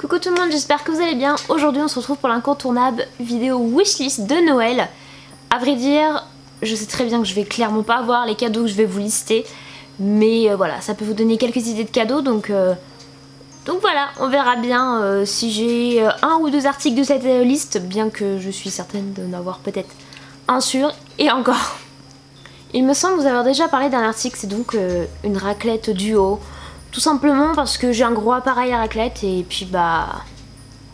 Coucou tout le monde, j'espère que vous allez bien. Aujourd'hui on se retrouve pour l'incontournable vidéo wishlist de Noël. À vrai dire, je sais très bien que je vais clairement pas avoir les cadeaux que je vais vous lister. Mais voilà, ça peut vous donner quelques idées de cadeaux, donc voilà, on verra bien si j'ai un ou deux articles de cette liste, bien que je suis certaine de n'avoir peut-être un sûr, et encore. Il me semble vous avoir déjà parlé d'un article, c'est donc une raclette duo. Tout simplement parce que j'ai un gros appareil à raclette et puis bah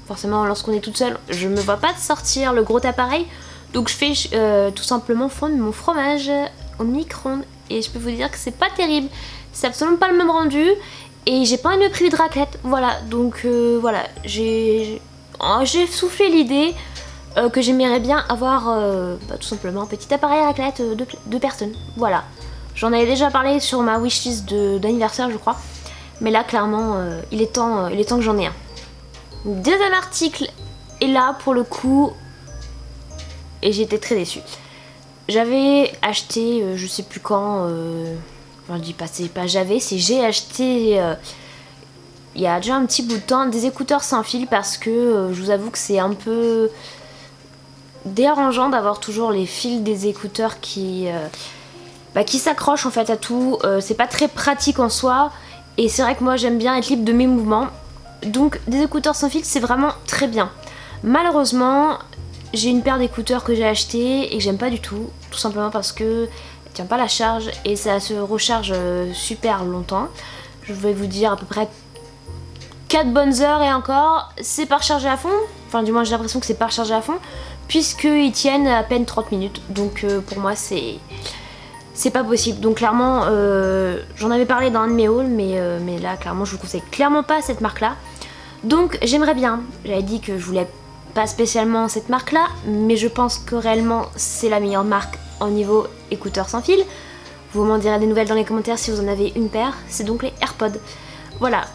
forcément lorsqu'on est toute seule je me vois pas sortir le gros appareil, donc je fais tout simplement fondre mon fromage au micro-ondes et je peux vous dire que c'est pas terrible, c'est absolument pas le même rendu et j'ai pas envie de me priver de raclette, voilà, donc voilà, j'ai soufflé l'idée que j'aimerais bien avoir tout simplement un petit appareil à raclette de personnes, voilà. J'en avais déjà parlé sur ma wishlist d'anniversaire je crois. Mais là, clairement, il est temps que j'en ai un. Deuxième article est là pour le coup. Et j'ai été très déçue. J'avais acheté, je sais plus quand. Enfin, je dis pas, c'est pas j'avais, c'est j'ai acheté. Il y a déjà un petit bout de temps des écouteurs sans fil parce que je vous avoue que c'est un peu dérangeant d'avoir toujours les fils des écouteurs qui s'accrochent en fait à tout. C'est pas très pratique en soi. Et c'est vrai que moi j'aime bien être libre de mes mouvements. Donc des écouteurs sans fil c'est vraiment très bien. Malheureusement j'ai une paire d'écouteurs que j'ai acheté et que j'aime pas du tout. Tout simplement parce que elle tient pas la charge et ça se recharge super longtemps. Je vais vous dire à peu près 4 bonnes heures et encore c'est pas rechargé à fond. Enfin du moins j'ai l'impression que c'est pas rechargé à fond. Puisqu'ils tiennent à peine 30 minutes. Donc pour moi c'est pas possible, donc clairement j'en avais parlé dans un de mes hauls, mais là clairement je vous conseille clairement pas cette marque là. Donc j'aimerais bien, j'avais dit que je voulais pas spécialement cette marque là, mais je pense que réellement c'est la meilleure marque en niveau écouteurs sans fil. Vous m'en direz des nouvelles dans les commentaires si vous en avez une paire, c'est donc les AirPods. Voilà,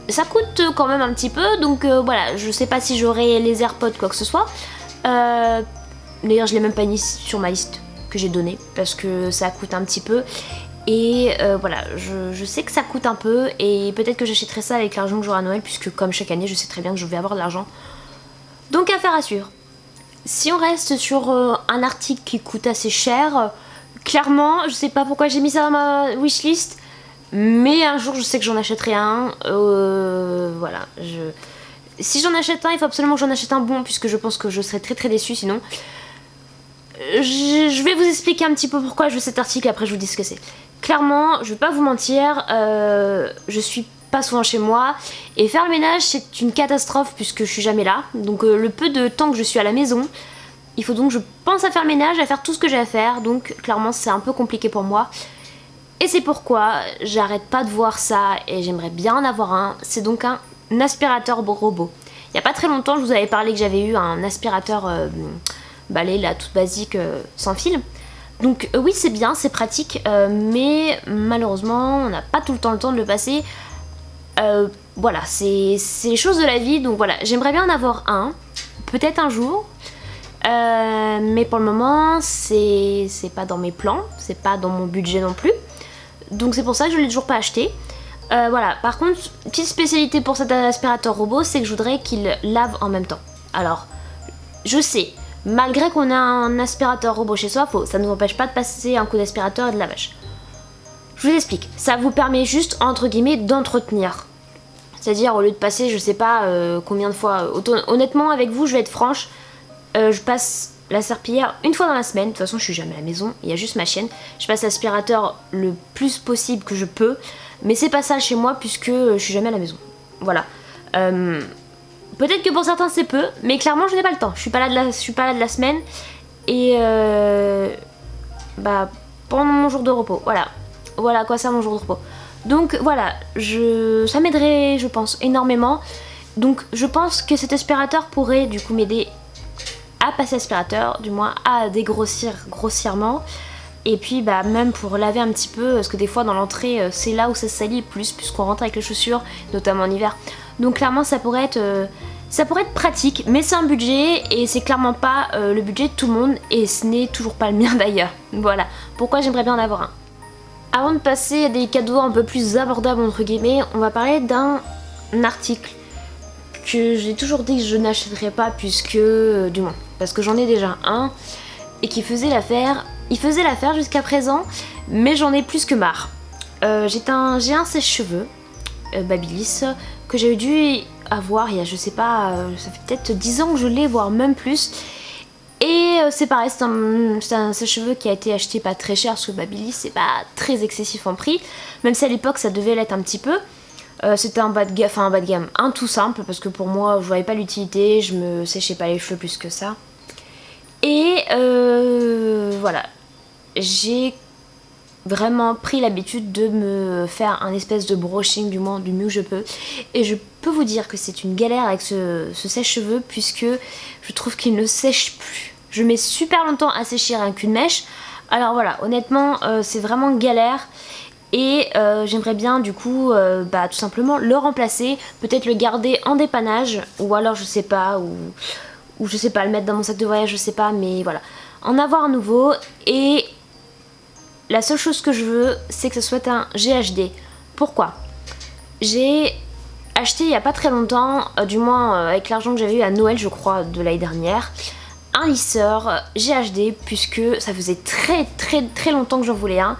ça coûte quand même un petit peu, donc voilà, je sais pas si j'aurai les AirPods quoi que ce soit. D'ailleurs je l'ai même pas mis sur ma liste que j'ai donné parce que ça coûte un petit peu et voilà, je sais que ça coûte un peu et peut-être que j'achèterai ça avec l'argent que j'aurai à Noël puisque comme chaque année je sais très bien que je vais avoir de l'argent, donc affaire à suivre. Si on reste sur un article qui coûte assez cher, clairement je sais pas pourquoi j'ai mis ça dans ma wishlist, mais un jour je sais que j'en achèterai un, voilà, si j'en achète un il faut absolument que j'en achète un bon puisque je pense que je serais très très déçue sinon. Je vais vous expliquer un petit peu pourquoi je veux cet article, après je vous dis ce que c'est. Clairement, je vais pas vous mentir, je suis pas souvent chez moi et faire le ménage c'est une catastrophe puisque je suis jamais là. Donc le peu de temps que je suis à la maison, il faut donc je pense à faire le ménage, à faire tout ce que j'ai à faire. Donc clairement c'est un peu compliqué pour moi. Et c'est pourquoi j'arrête pas de voir ça et j'aimerais bien en avoir un. C'est donc un aspirateur robot. Il y a pas très longtemps je vous avais parlé que j'avais eu un aspirateur balai là toute basique sans fil, donc oui c'est bien, c'est pratique, mais malheureusement on n'a pas tout le temps de le passer, voilà, c'est les choses de la vie, donc voilà, j'aimerais bien en avoir un, peut-être un jour, mais pour le moment c'est pas dans mes plans, c'est pas dans mon budget non plus, donc c'est pour ça que je l'ai toujours pas acheté. Voilà, par contre, petite spécialité pour cet aspirateur robot, c'est que je voudrais qu'il lave en même temps. Alors, je sais, malgré qu'on a un aspirateur robot chez soi, ça ne nous empêche pas de passer un coup d'aspirateur et de lavage. Je vous explique, ça vous permet juste entre guillemets d'entretenir. C'est-à-dire au lieu de passer je sais pas combien de fois, honnêtement avec vous je vais être franche, je passe la serpillière une fois dans la semaine, de toute façon je suis jamais à la maison, il y a juste ma chienne, je passe l'aspirateur le plus possible que je peux, mais c'est pas ça chez moi puisque je suis jamais à la maison. Voilà. Peut-être que pour certains c'est peu, mais clairement je n'ai pas le temps. Je suis pas là de la semaine et pendant mon jour de repos, voilà quoi ça mon jour de repos. Donc voilà, ça m'aiderait je pense énormément. Donc je pense que cet aspirateur pourrait du coup m'aider à passer l'aspirateur, du moins à dégrossir grossièrement. Et puis même pour laver un petit peu, parce que des fois dans l'entrée c'est là où ça salit le plus puisqu'on rentre avec les chaussures, notamment en hiver. Donc clairement ça pourrait être pratique, mais c'est un budget et c'est clairement pas le budget de tout le monde et ce n'est toujours pas le mien d'ailleurs. Voilà, pourquoi j'aimerais bien en avoir un. Avant de passer à des cadeaux un peu plus abordables entre guillemets, on va parler d'un article que j'ai toujours dit que je n'achèterais pas puisque, du moins, parce que j'en ai déjà un et qui faisait l'affaire. Il faisait l'affaire jusqu'à présent, mais j'en ai plus que marre. J'ai un sèche-cheveux, Babyliss, que j'avais dû avoir il y a, je sais pas, ça fait peut-être 10 ans que je l'ai, voire même plus. Et c'est pareil, c'est un sèche-cheveux qui a été acheté pas très cher parce que Babyliss c'est pas très excessif en prix, même si à l'époque ça devait l'être un petit peu. C'était un bas de gamme, un tout simple parce que pour moi je voyais pas l'utilité, je me séchais pas les cheveux plus que ça. Et voilà, j'ai vraiment pris l'habitude de me faire un espèce de brushing du mieux que je peux. Et je peux vous dire que c'est une galère avec ce sèche-cheveux puisque je trouve qu'il ne sèche plus. Je mets super longtemps à sécher rien qu'une mèche. Alors voilà, honnêtement, c'est vraiment galère. Et j'aimerais bien du coup tout simplement le remplacer, peut-être le garder en dépannage, ou alors je sais pas, ou je sais pas, le mettre dans mon sac de voyage, je sais pas, mais voilà. En avoir un nouveau, et la seule chose que je veux, c'est que ce soit un GHD. Pourquoi? J'ai acheté il y a pas très longtemps, du moins avec l'argent que j'avais eu à Noël je crois de l'année dernière, un lisseur GHD, puisque ça faisait très longtemps que j'en voulais un.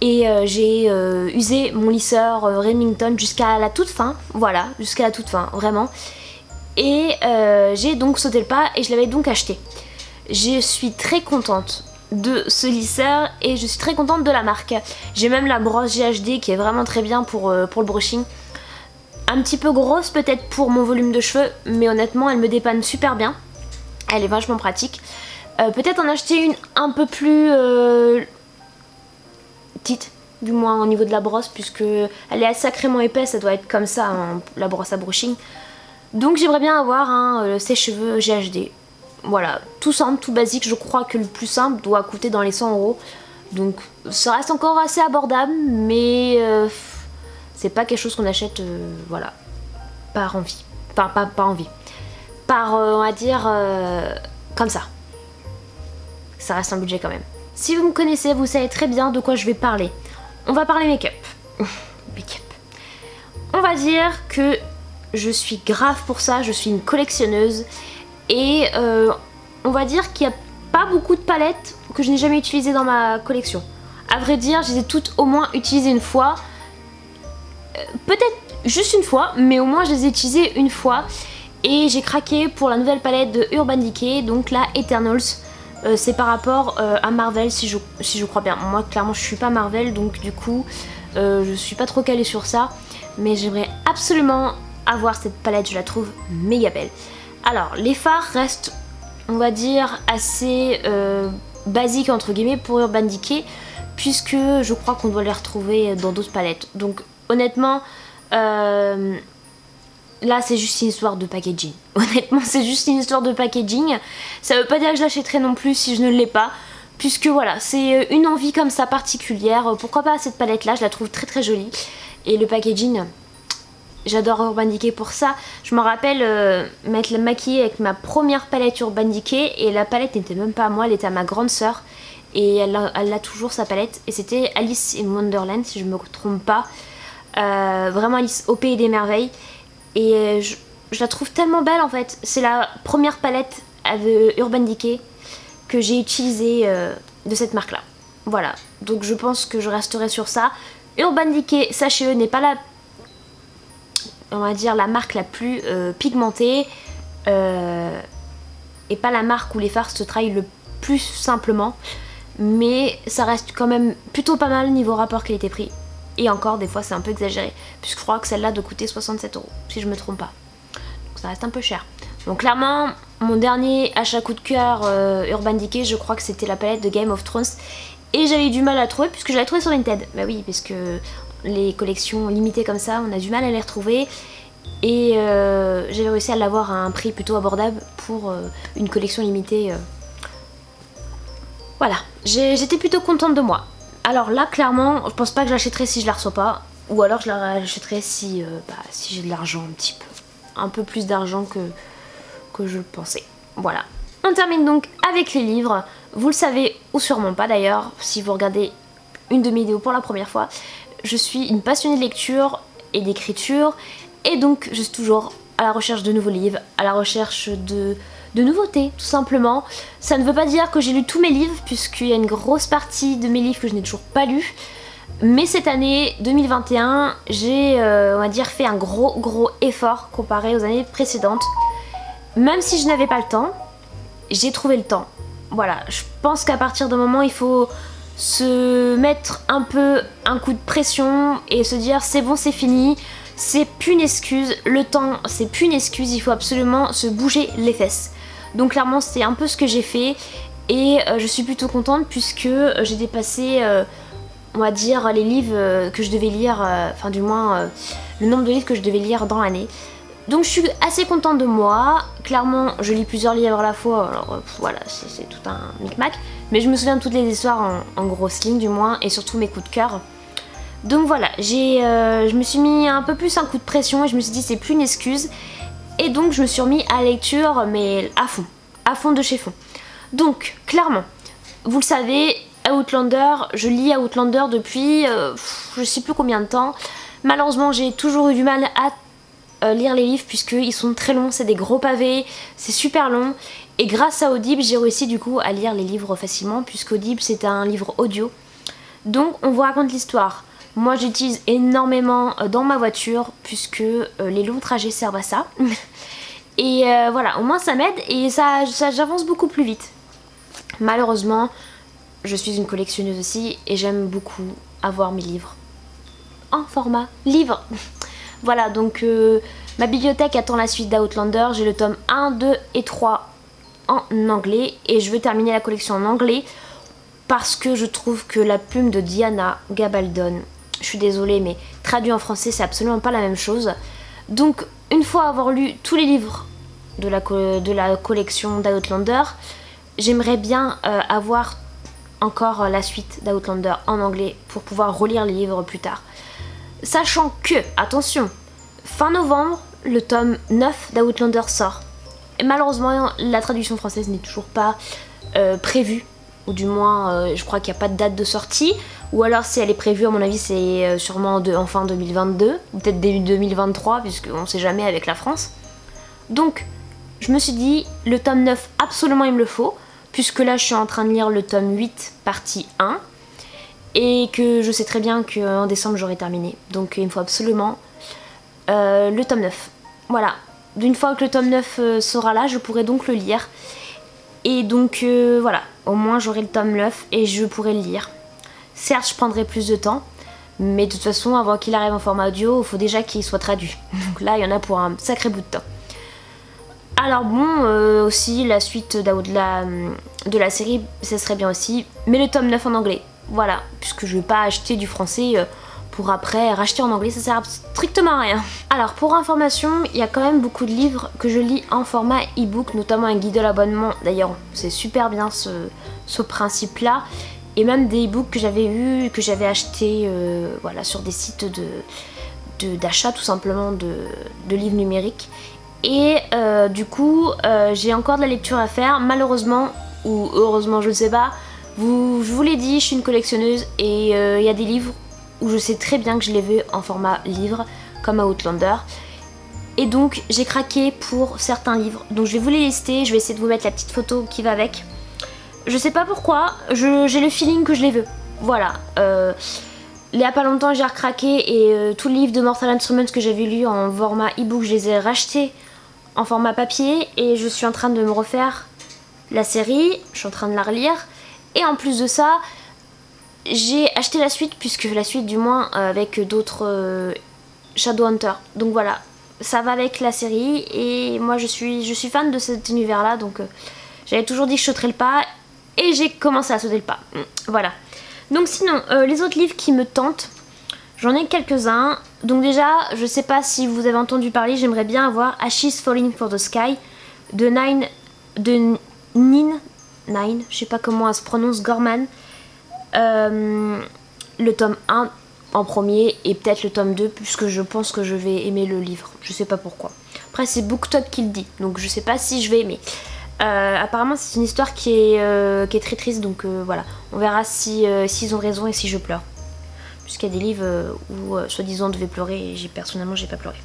Et j'ai usé mon lisseur Remington jusqu'à la toute fin, voilà, jusqu'à la toute fin, vraiment. Et j'ai donc sauté le pas et je l'avais donc acheté. Je suis très contente de ce lisseur et je suis très contente de la marque. J'ai même la brosse GHD qui est vraiment très bien pour le brushing. Un petit peu grosse peut-être pour mon volume de cheveux, mais honnêtement elle me dépanne super bien. Elle est vachement pratique. Peut-être en acheter une un peu plus... petite, du moins au niveau de la brosse, puisque elle est sacrément épaisse, ça doit être comme ça hein, la brosse à brushing. Donc j'aimerais bien avoir un sèche-cheveux GHD. Voilà, tout simple, tout basique. Je crois que le plus simple doit coûter dans les 100 €. Donc ça reste encore assez abordable, mais c'est pas quelque chose qu'on achète voilà, par envie. Enfin pas envie, par on va dire comme ça. Ça reste un budget quand même. Si vous me connaissez, vous savez très bien de quoi je vais parler. On va parler make-up. Make-up. On va dire que je suis grave pour ça, je suis une collectionneuse. Et on va dire qu'il n'y a pas beaucoup de palettes que je n'ai jamais utilisées dans ma collection. À vrai dire, je les ai toutes au moins utilisées une fois. Peut-être juste une fois, mais au moins je les ai utilisées une fois. Et j'ai craqué pour la nouvelle palette de Urban Decay, donc la Eternals. C'est par rapport à Marvel si je crois bien. Moi clairement je suis pas Marvel, donc du coup je suis pas trop calée sur ça. Mais j'aimerais absolument avoir cette palette, je la trouve méga belle. Alors les fards restent on va dire assez basiques entre guillemets pour Urban Decay, puisque je crois qu'on doit les retrouver dans d'autres palettes. Donc honnêtement là c'est juste une histoire de packaging. Honnêtement c'est juste une histoire de packaging. Ça veut pas dire que je l'achèterai non plus si je ne l'ai pas, puisque voilà, c'est une envie comme ça particulière. Pourquoi pas cette palette là, je la trouve très jolie. Et le packaging, j'adore Urban Decay pour ça. Je me rappelle m'être maquillée avec ma première palette Urban Decay, et la palette n'était même pas à moi, elle était à ma grande sœur. Et elle a toujours sa palette, et c'était Alice in Wonderland si je me trompe pas. Vraiment Alice au pays des merveilles. Et je la trouve tellement belle en fait. C'est la première palette de Urban Decay que j'ai utilisée de cette marque là. Voilà, donc je pense que je resterai sur ça. Urban Decay, sachez-le, n'est pas la, on va dire, la marque la plus pigmentée et pas la marque où les fards se trahissent le plus simplement, mais ça reste quand même plutôt pas mal niveau rapport qualité-prix. Et encore des fois c'est un peu exagéré, puisque je crois que celle-là doit coûter 67 € si je me trompe pas. Donc ça reste un peu cher. Donc clairement mon dernier achat coup de cœur Urban Decay, je crois que c'était la palette de Game of Thrones. Et j'avais eu du mal à la trouver puisque je l'avais trouvée sur Vinted. Bah oui, parce que les collections limitées comme ça, on a du mal à les retrouver. Et j'avais réussi à l'avoir à un prix plutôt abordable pour une collection limitée. Voilà, j'étais plutôt contente de moi. Alors là, clairement, je pense pas que je l'achèterai si je la reçois pas. Ou alors je la rachèterai si j'ai de l'argent un petit peu. Un peu plus d'argent que je le pensais. Voilà. On termine donc avec les livres. Vous le savez, ou sûrement pas d'ailleurs, si vous regardez une de mes vidéos pour la première fois, je suis une passionnée de lecture et d'écriture. Et donc je suis toujours à la recherche de nouveaux livres, à la recherche de nouveautés tout simplement. Ça ne veut pas dire que j'ai lu tous mes livres puisqu'il y a une grosse partie de mes livres que je n'ai toujours pas lus. Mais cette année 2021, j'ai on va dire fait un gros effort comparé aux années précédentes. Même si je n'avais pas le temps, j'ai trouvé le temps. Voilà, je pense qu'à partir d'un moment il faut se mettre un peu un coup de pression et se dire c'est bon, c'est fini. C'est plus une excuse, le temps c'est plus une excuse, il faut absolument se bouger les fesses. Donc clairement c'est un peu ce que j'ai fait et je suis plutôt contente puisque j'ai dépassé on va dire les livres que je devais lire, enfin du moins le nombre de livres que je devais lire dans l'année. Donc je suis assez contente de moi, clairement je lis plusieurs livres à la fois, alors voilà c'est tout un micmac, mais je me souviens de toutes les histoires en grosses lignes du moins et surtout mes coups de cœur. Donc voilà, je me suis mis un peu plus un coup de pression et je me suis dit c'est plus une excuse. Et donc je me suis remis à la lecture mais à fond de chez fond. Donc clairement, vous le savez, Outlander, je lis Outlander depuis je sais plus combien de temps. Malheureusement j'ai toujours eu du mal à lire les livres puisqu'ils sont très longs, c'est des gros pavés, c'est super long. Et grâce à Audible j'ai réussi du coup à lire les livres facilement puisqu'Audible c'est un livre audio. Donc on vous raconte l'histoire. Moi j'utilise énormément dans ma voiture puisque les longs trajets servent à ça. Et voilà, au moins ça m'aide et j'avance beaucoup plus vite. Malheureusement, je suis une collectionneuse aussi et j'aime beaucoup avoir mes livres en format livre. Voilà, donc ma bibliothèque attend la suite d'Outlander. J'ai le tome 1, 2 et 3 en anglais et je veux terminer la collection en anglais parce que je trouve que la plume de Diana Gabaldon, je suis désolée mais traduit en français c'est absolument pas la même chose. Donc une fois avoir lu tous les livres de la collection d'Outlander, j'aimerais bien avoir encore la suite d'Outlander en anglais pour pouvoir relire les livres plus tard. Sachant que, attention, fin novembre, le tome 9 d'Outlander sort. Et malheureusement, la traduction française n'est toujours pas prévue. Ou du moins, je crois qu'il n'y a pas de date de sortie. Ou alors, si elle est prévue, à mon avis, c'est sûrement en fin 2022. Ou peut-être début 2023, puisqu'on ne sait jamais avec la France. Donc, je me suis dit, le tome 9, absolument il me le faut. Puisque là, je suis en train de lire le tome 8, partie 1. Et que je sais très bien qu'en décembre j'aurai terminé. Donc il me faut absolument le tome 9. Voilà. D'une fois que le tome 9 sera là, je pourrai donc le lire. Et donc voilà, au moins j'aurai le tome 9 et je pourrai le lire. Certes, je prendrai plus de temps, mais de toute façon, avant qu'il arrive en format audio, il faut déjà qu'il soit traduit. Donc là, il y en a pour un sacré bout de temps. Alors bon, aussi la suite de la série, ça serait bien aussi. Mais le tome 9 en anglais. Voilà, puisque je vais pas acheter du français pour après racheter en anglais, ça sert strictement à rien. Alors pour information, il y a quand même beaucoup de livres que je lis en format e-book, notamment un guide de l'abonnement. D'ailleurs, c'est super bien ce principe-là. Et même des e-books que j'avais acheté voilà, sur des sites d'achat tout simplement de livres numériques. Et du coup, j'ai encore de la lecture à faire, malheureusement, ou heureusement, je ne sais pas. Je vous l'ai dit, je suis une collectionneuse et il y a des livres où je sais très bien que je les veux en format livre, comme Outlander. Et donc j'ai craqué pour certains livres, donc je vais vous les lister, je vais essayer de vous mettre la petite photo qui va avec. Je sais pas pourquoi, j'ai le feeling que je les veux. Voilà. Il y a pas longtemps j'ai recraqué et tous les livres de Mortal Instruments que j'avais lus en format e-book, je les ai rachetés en format papier et je suis en train de me refaire la série, je suis en train de la relire. Et en plus de ça, j'ai acheté la suite, puisque la suite du moins avec d'autres Shadowhunter. Donc voilà, ça va avec la série et moi je suis fan de cet univers là, donc j'avais toujours dit que je sauterais le pas et j'ai commencé à sauter le pas. Voilà. Donc sinon, les autres livres qui me tentent, j'en ai quelques-uns. Donc déjà, je sais pas si vous avez entendu parler, j'aimerais bien avoir Ashes Falling for the Sky de Nine, je sais pas comment elle se prononce, Gorman. Le tome 1 en premier et peut-être le tome 2 puisque je pense que je vais aimer le livre, je sais pas pourquoi. Après c'est BookTok qui le dit, donc je sais pas si je vais aimer. Apparemment c'est une histoire qui est très triste, donc voilà, on verra s'ils ont raison et si je pleure. Puisqu'il y a des livres où soi-disant on devait pleurer et personnellement j'ai pas pleuré.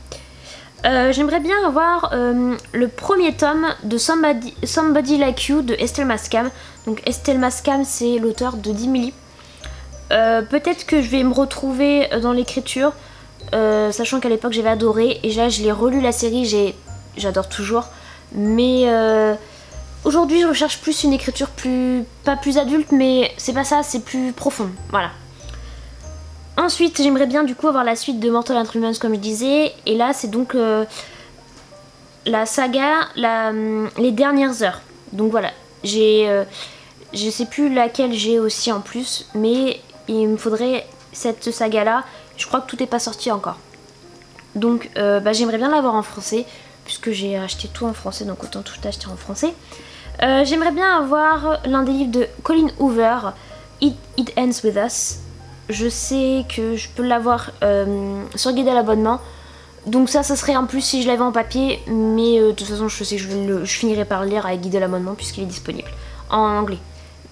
J'aimerais bien avoir le premier tome de Somebody Like You de Estelle Mascam. Donc Estelle Mascam, c'est l'auteur de 10 milli. Peut-être que je vais me retrouver dans l'écriture, sachant qu'à l'époque j'avais adoré et là je l'ai relu la série, j'adore toujours. Mais aujourd'hui je recherche plus une écriture pas plus adulte, mais c'est pas ça, c'est plus profond. Voilà. Ensuite, j'aimerais bien du coup avoir la suite de Mortal Instruments comme je disais. Et là, c'est donc la saga Les Dernières Heures. Donc voilà, je sais plus laquelle j'ai aussi en plus, mais il me faudrait cette saga là. Je crois que tout n'est pas sorti encore. Donc j'aimerais bien l'avoir en français, puisque j'ai acheté tout en français, donc autant tout acheter en français. J'aimerais bien avoir l'un des livres de Colleen Hoover, It Ends With Us. Je sais que je peux l'avoir sur guide à l'abonnement. Donc ça serait un plus si je l'avais en papier. Mais de toute façon je sais que je finirai par le lire avec guide à l'abonnement puisqu'il est disponible en anglais.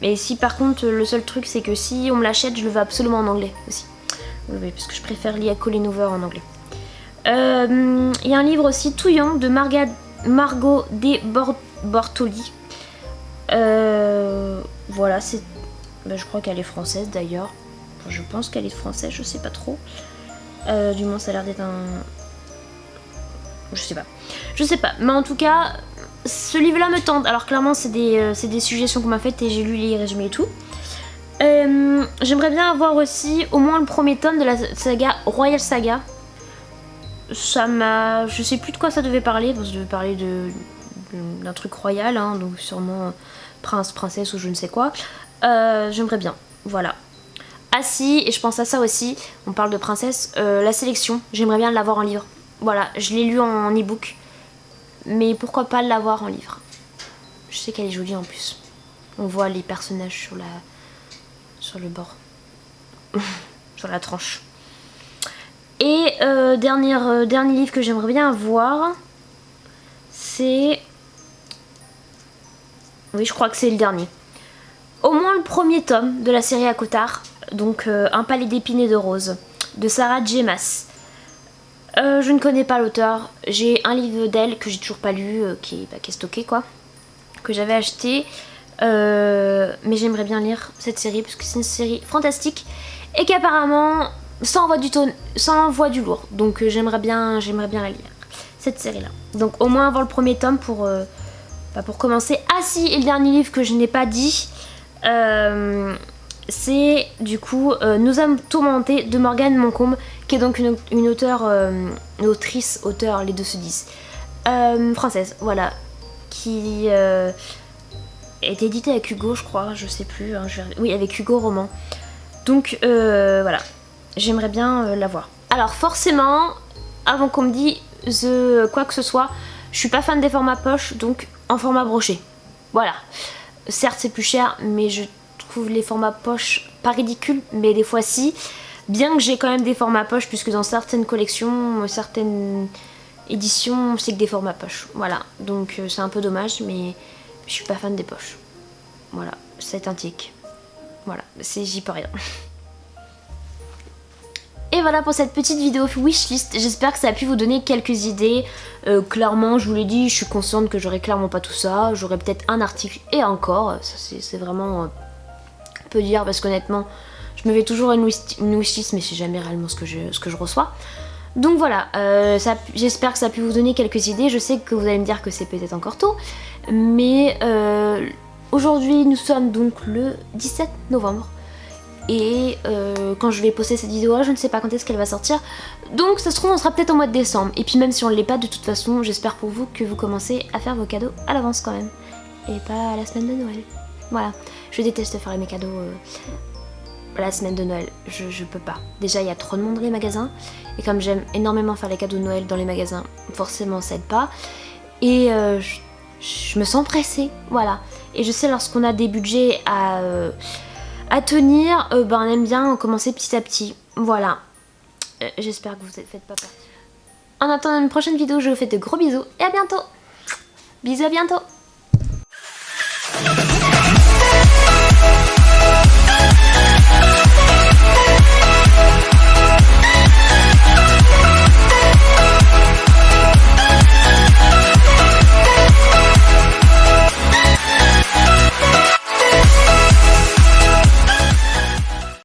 Mais si par contre le seul truc c'est que si on me l'achète, je le veux absolument en anglais aussi. Oui, parce que je préfère lire Colleen Hoover en anglais. Il y a un livre aussi, Too Young, de Margot D. Bortoli. Voilà, je crois qu'elle est française d'ailleurs. Je pense qu'elle est française, je sais pas trop. Du moins ça a l'air d'être un... Je sais pas. Mais en tout cas, ce livre-là me tente. Alors clairement c'est des suggestions qu'on m'a faites et j'ai lu les résumés et tout. J'aimerais bien avoir aussi au moins le premier tome de la saga Royal Saga. Je sais plus de quoi ça devait parler. Parce que ça devait parler d'un truc royal, hein, donc sûrement prince, princesse ou je ne sais quoi. J'aimerais bien, voilà. Ah si, et je pense à ça aussi, on parle de princesse, la sélection, j'aimerais bien l'avoir en livre. Voilà, je l'ai lu en e-book, mais pourquoi pas l'avoir en livre. Je sais qu'elle est jolie en plus. On voit les personnages sur le bord, sur la tranche. Et dernier livre que j'aimerais bien avoir, c'est... Oui, je crois que c'est le dernier. Au moins le premier tome de la série à Cotard. Donc Un palais d'épines et de roses de Sarah J. Maas. Je ne connais pas l'auteur. J'ai un livre d'elle que j'ai toujours pas lu, qui est stocké quoi, que j'avais acheté. Mais j'aimerais bien lire cette série parce que c'est une série fantastique et qu'apparemment ça envoie du lourd. Donc j'aimerais bien la lire, cette série là. Donc au moins avoir le premier tome pour commencer. Ah si, et le dernier livre que je n'ai pas dit, c'est du coup Nous âmes tourmentées de Morgane Moncombe, qui est donc une auteure, auteur, les deux se disent, française, voilà, qui est éditée avec Hugo, je crois, je sais plus, hein, oui, avec Hugo Roman. Donc voilà, j'aimerais bien l'avoir. Alors forcément, avant qu'on me dise quoi que ce soit, je suis pas fan des formats poche, donc en format broché. Voilà. Certes c'est plus cher, mais je trouve les formats poche pas ridicules, mais des fois si. Bien que j'ai quand même des formats poche, puisque dans certaines collections, certaines éditions, c'est que des formats poche. Voilà, donc c'est un peu dommage, mais je suis pas fan des poches. Voilà, c'est un tic. Voilà, j'y peux rien. Et voilà pour cette petite vidéo wishlist, j'espère que ça a pu vous donner quelques idées. Clairement, je vous l'ai dit, je suis consciente que j'aurai clairement pas tout ça. J'aurai peut-être un article et encore, ça c'est vraiment peu dire parce qu'honnêtement, je me fais toujours une wishlist mais c'est jamais réellement ce que je reçois. Donc voilà, j'espère que ça a pu vous donner quelques idées. Je sais que vous allez me dire que c'est peut-être encore tôt, mais aujourd'hui nous sommes donc le 17 novembre. Et quand je vais poster cette vidéo là, je ne sais pas quand est-ce qu'elle va sortir. Donc ça se trouve on sera peut-être en mois de décembre. Et puis même si on ne l'est pas, de toute façon j'espère pour vous que vous commencez à faire vos cadeaux à l'avance quand même. Et pas à la semaine de Noël. Voilà, je déteste faire mes cadeaux la semaine de Noël. Je peux pas. Déjà il y a trop de monde dans les magasins. Et comme j'aime énormément faire les cadeaux de Noël dans les magasins, forcément ça aide pas. Et je me sens pressée. Voilà. Et je sais lorsqu'on a des budgets à tenir, on aime bien commencer petit à petit. Voilà. J'espère que vous ne faites pas partie. En attendant une prochaine vidéo, je vous fais de gros bisous et à bientôt. Bisous, à bientôt.